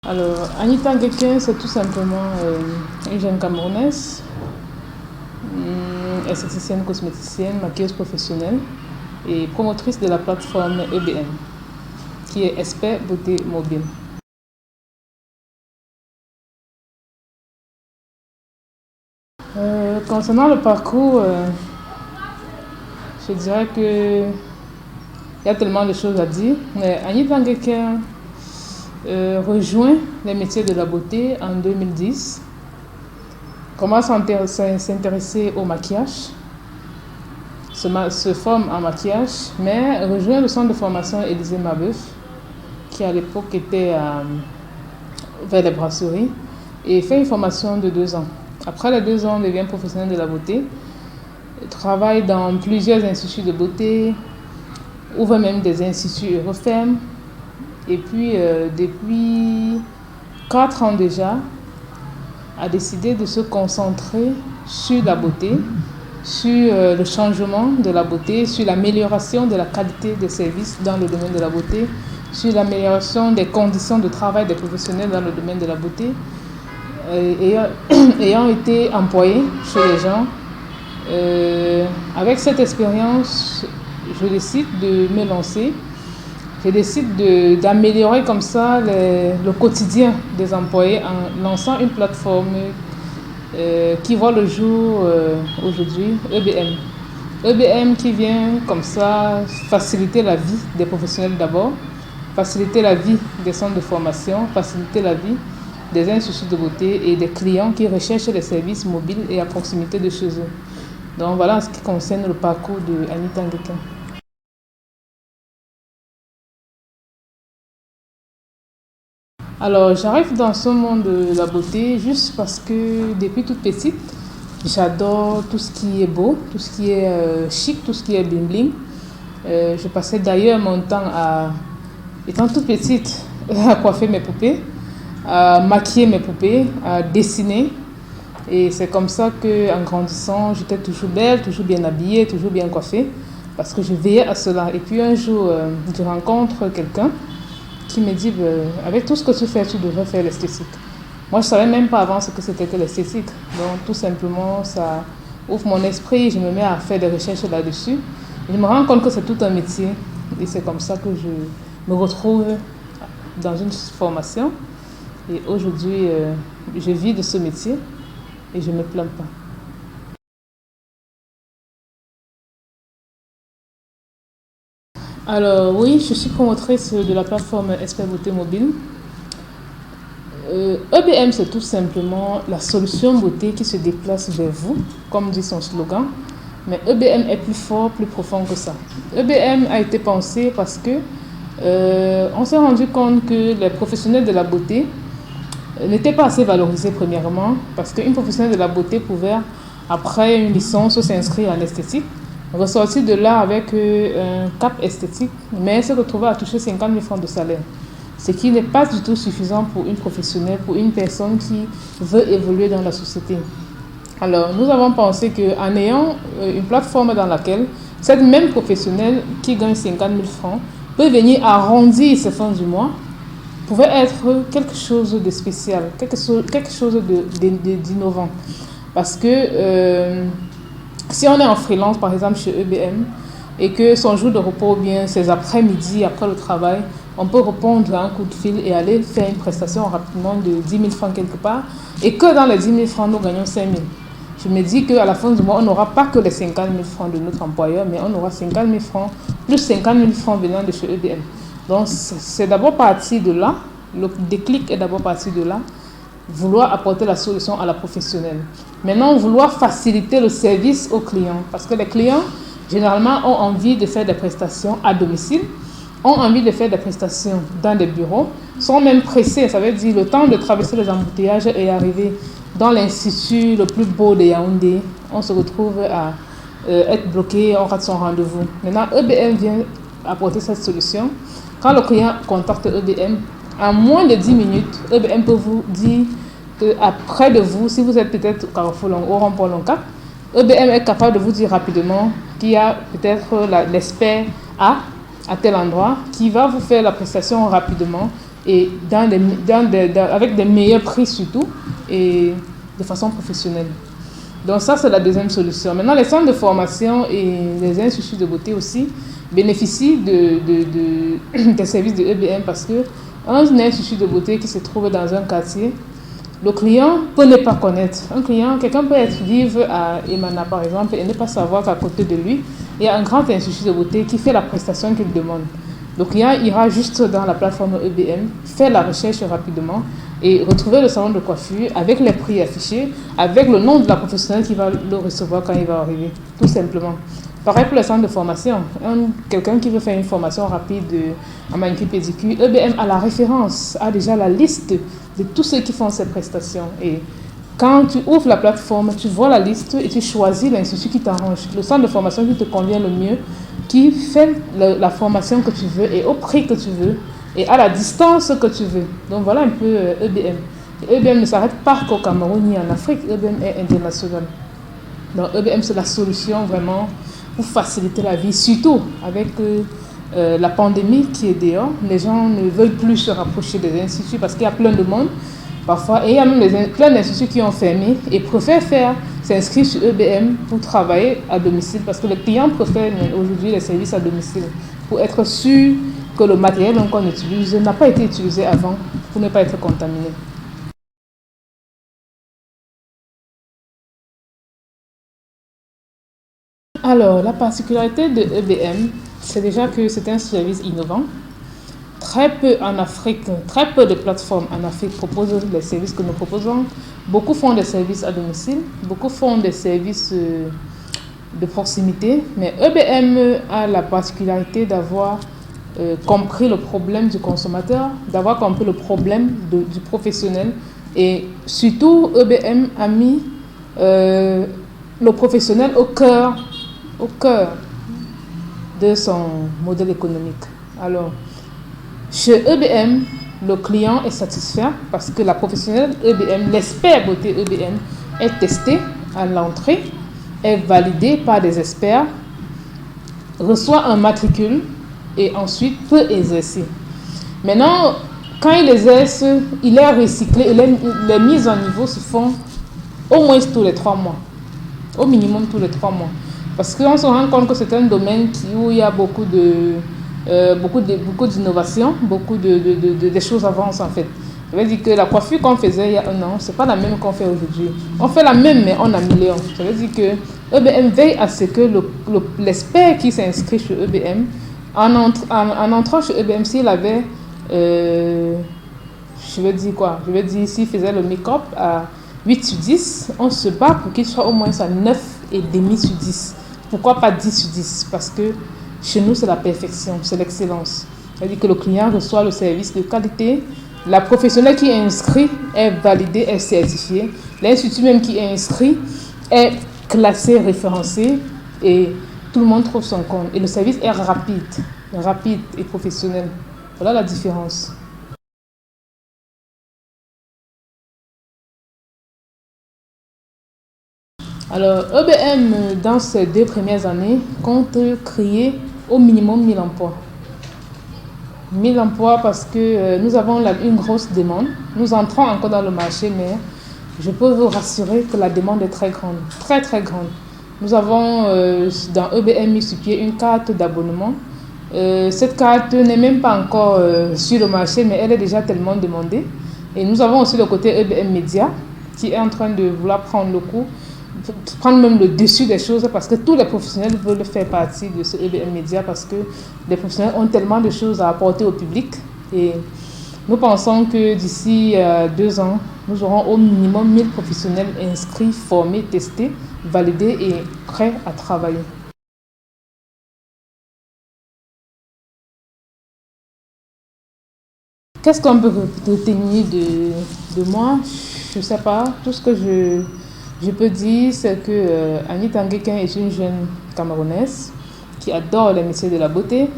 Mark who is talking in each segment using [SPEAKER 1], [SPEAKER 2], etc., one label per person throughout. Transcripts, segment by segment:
[SPEAKER 1] Alors, Anita Nguyen, c'est tout simplement une jeune Camerounaise, esthéticienne, cosméticienne, maquilleuse professionnelle et promotrice de la plateforme EBM, qui est Expert Beauté Mobile. Concernant le parcours, je dirais que il y a tellement de choses à dire, mais Anita Nguyen rejoint les métiers de la beauté en 2010, commence à s'intéresser au maquillage, se forme en maquillage, mais rejoint le centre de formation Élysée Mabeuf, qui à l'époque était vers les brasseries, et fait une formation de 2 ans. Après les 2 ans, devient professionnelle de la beauté, travaille dans plusieurs instituts de beauté, ouvre même des instituts Eurofem. Et puis, depuis 4 ans déjà, a décidé de se concentrer sur la beauté, sur le changement de la beauté, sur l'amélioration de la qualité des services dans le domaine de la beauté, sur l'amélioration des conditions de travail des professionnels dans le domaine de la beauté. Ayant été employée chez les gens, avec cette expérience, je décide de me lancer. Je décide d'améliorer comme ça le quotidien des employés en lançant une plateforme qui voit le jour aujourd'hui, EBM. EBM qui vient comme ça faciliter la vie des professionnels d'abord, faciliter la vie des centres de formation, faciliter la vie des instituts de beauté et des clients qui recherchent les services mobiles et à proximité de chez eux. Donc voilà en ce qui concerne le parcours de Anita Nguyen. Alors, j'arrive dans ce monde de la beauté juste parce que depuis toute petite, j'adore tout ce qui est beau, tout ce qui est chic, tout ce qui est bling bling. Je passais d'ailleurs mon temps étant toute petite, à coiffer mes poupées, à maquiller mes poupées, à dessiner. Et c'est comme ça qu'en grandissant, j'étais toujours belle, toujours bien habillée, toujours bien coiffée, parce que je veillais à cela. Et puis un jour, je rencontre quelqu'un qui me dit, avec tout ce que tu fais, tu devrais faire l'esthétique. Moi, je ne savais même pas avant ce que c'était que l'esthétique. Donc, tout simplement, ça ouvre mon esprit, je me mets à faire des recherches là-dessus. Je me rends compte que c'est tout un métier. Et c'est comme ça que je me retrouve dans une formation. Et aujourd'hui, je vis de ce métier et je ne me plains pas. Alors oui, je suis promotrice de la plateforme Expert Beauté Mobile. EBM, c'est tout simplement la solution beauté qui se déplace vers vous, comme dit son slogan. Mais EBM est plus fort, plus profond que ça. EBM a été pensé parce que on s'est rendu compte que les professionnels de la beauté n'étaient pas assez valorisés premièrement, parce qu'une professionnelle de la beauté pouvait, après une licence, s'inscrire en esthétique, ressortir de là avec un cap esthétique, mais se retrouver à toucher 50 000 francs de salaire. Ce qui n'est pas du tout suffisant pour une professionnelle, pour une personne qui veut évoluer dans la société. Alors, nous avons pensé qu'en ayant une plateforme dans laquelle cette même professionnelle qui gagne 50 000 francs peut venir arrondir ses fins du mois, pouvait être quelque chose de spécial, quelque chose d'innovant. Parce que si on est en freelance, par exemple chez EBM, et que son jour de repos, ou bien ses après-midi, après le travail, on peut répondre à un coup de fil et aller faire une prestation rapidement de 10 000 francs quelque part, et que dans les 10 000 francs, nous gagnons 5 000. Je me dis qu'à la fin du mois, on n'aura pas que les 50 000 francs de notre employeur, mais on aura 50 000 francs, plus 50 000 francs venant de chez EBM. Donc, c'est d'abord parti de là, le déclic est d'abord parti de là, vouloir apporter la solution à la professionnelle. Maintenant, vouloir faciliter le service aux clients, parce que les clients, généralement, ont envie de faire des prestations à domicile, ont envie de faire des prestations dans des bureaux, sont même pressés, ça veut dire le temps de traverser les embouteillages et arriver dans l'institut le plus beau de Yaoundé, on se retrouve à être bloqué, on rate son rendez-vous. Maintenant, EBM vient apporter cette solution. Quand le client contacte EBM, en moins de 10 minutes, EBM peut vous dire qu'après de vous, si vous êtes peut-être au Carrefour au rond-point Loncat, EBM est capable de vous dire rapidement qu'il y a peut-être l'expert à tel endroit qui va vous faire la prestation rapidement et avec des meilleurs prix surtout et de façon professionnelle. Donc ça, c'est la deuxième solution. Maintenant, les centres de formation et les instituts de beauté aussi bénéficient des services de EBM parce que un institut de beauté qui se trouve dans un quartier, le client peut ne pas connaître. Quelqu'un peut vivre à Emana par exemple et ne pas savoir qu'à côté de lui, il y a un grand institut de beauté qui fait la prestation qu'il demande. Le client ira juste dans la plateforme EBM, faire la recherche rapidement et retrouver le salon de coiffure avec les prix affichés, avec le nom de la professionnelle qui va le recevoir quand il va arriver, tout simplement. Pareil pour le centre de formation. Quelqu'un qui veut faire une formation rapide en manicure pédicure, EBM a la référence, a déjà la liste de tous ceux qui font ces prestations. Et quand tu ouvres la plateforme, tu vois la liste et tu choisis l'institut qui t'arrange, le centre de formation qui te convient le mieux, qui fait la formation que tu veux et au prix que tu veux et à la distance que tu veux. Donc voilà un peu EBM. EBM ne s'arrête pas qu'au Cameroun ni en Afrique, EBM est international. Donc EBM c'est la solution vraiment pour faciliter la vie, surtout avec la pandémie qui est dehors. Les gens ne veulent plus se rapprocher des instituts parce qu'il y a plein de monde parfois. Et il y a même plein d'instituts qui ont fermé et préfèrent s'inscrire sur EBM pour travailler à domicile parce que les clients préfèrent aujourd'hui les services à domicile pour être sûr que le matériel qu'on utilise n'a pas été utilisé avant pour ne pas être contaminé. Alors, la particularité de EBM, c'est déjà que c'est un service innovant. Très peu en Afrique, très peu de plateformes en Afrique proposent les services que nous proposons. Beaucoup font des services à domicile, beaucoup font des services de proximité, mais EBM a la particularité d'avoir compris le problème du consommateur, d'avoir compris le problème du professionnel et surtout EBM a mis le professionnel au cœur de son modèle économique. Alors, chez EBM, le client est satisfait parce que la professionnelle EBM, l'expert beauté EBM, est testé à l'entrée, est validé par des experts, reçoit un matricule et ensuite peut exercer. Maintenant, quand il exerce, il est recyclé et les mises en niveau se font au moins tous les 3 mois, au minimum tous les 3 mois. Parce qu'on se rend compte que c'est un domaine où il y a beaucoup d'innovation, beaucoup de choses avancent en fait. Ça veut dire que la coiffure qu'on faisait il y a un an, c'est pas la même qu'on fait aujourd'hui. On fait la même mais on améliore. Ça veut dire que EBM veille à ce que l'expert qui s'inscrit chez EBM, en entrant chez EBM, s'il avait, je veux dire s'il faisait le make-up à 8 sur 10, on se bat pour qu'il soit au moins à 9,5 sur 10. Pourquoi pas 10 sur 10? Parce que chez nous, c'est la perfection, c'est l'excellence. C'est-à-dire que le client reçoit le service de qualité, la professionnelle qui est inscrite est validée, est certifiée, l'institut même qui est inscrit est classé, référencé et tout le monde trouve son compte. Et le service est rapide et professionnel. Voilà la différence. Alors, EBM, dans ces 2 premières années, compte créer au minimum 1000 emplois. 1000 emplois parce que nous avons une grosse demande. Nous entrons encore dans le marché, mais je peux vous rassurer que la demande est très grande, très très grande. Nous avons dans EBM mis sur pied une carte d'abonnement. Cette carte n'est même pas encore sur le marché, mais elle est déjà tellement demandée. Et nous avons aussi le côté EBM Média qui est en train de vouloir prendre le coup, prendre même le dessus des choses parce que tous les professionnels veulent faire partie de ce EBM Média parce que les professionnels ont tellement de choses à apporter au public et nous pensons que d'ici 2 ans, nous aurons au minimum 1000 professionnels inscrits, formés, testés, validés et prêts à travailler. Qu'est-ce qu'on peut retenir de moi? Je ne sais pas. Tout ce que je peux dire, c'est que Annie Tanguequin est une jeune Camerounaise qui adore les métiers de la beauté,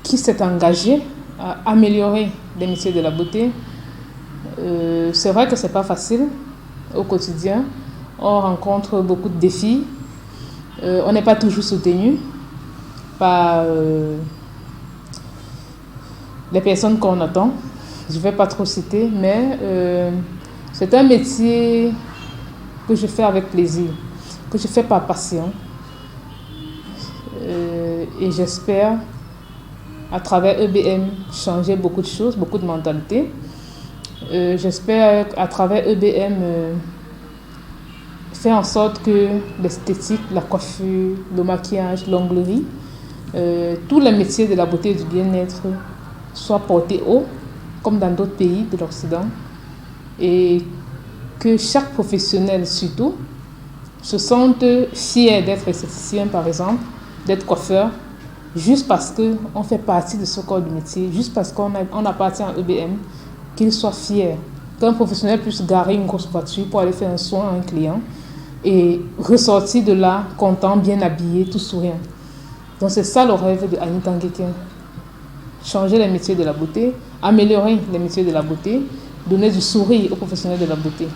[SPEAKER 1] qui s'est engagée à améliorer les métiers de la beauté. C'est vrai que ce n'est pas facile au quotidien. On rencontre beaucoup de défis. On n'est pas toujours soutenu par les personnes qu'on attend. Je ne vais pas trop citer, mais c'est un métier que je fais avec plaisir, que je fais par passion. Et j'espère, à travers EBM, changer beaucoup de choses, beaucoup de mentalités. J'espère, à travers EBM, faire en sorte que l'esthétique, la coiffure, le maquillage, l'onglerie, tous les métiers de la beauté et du bien-être soient portés haut, comme dans d'autres pays de l'Occident, et que chaque professionnel, surtout, se sente fier d'être esthéticien, par exemple, d'être coiffeur, juste parce qu'on fait partie de ce corps de métier, juste parce qu'on appartient à EBM, qu'il soit fier. Qu'un professionnel puisse garer une grosse voiture pour aller faire un soin à un client et ressortir de là content, bien habillé, tout souriant. Donc c'est ça le rêve de Anita Nguyen. Changer les métiers de la beauté, améliorer les métiers de la beauté, donner du sourire aux professionnels de la beauté.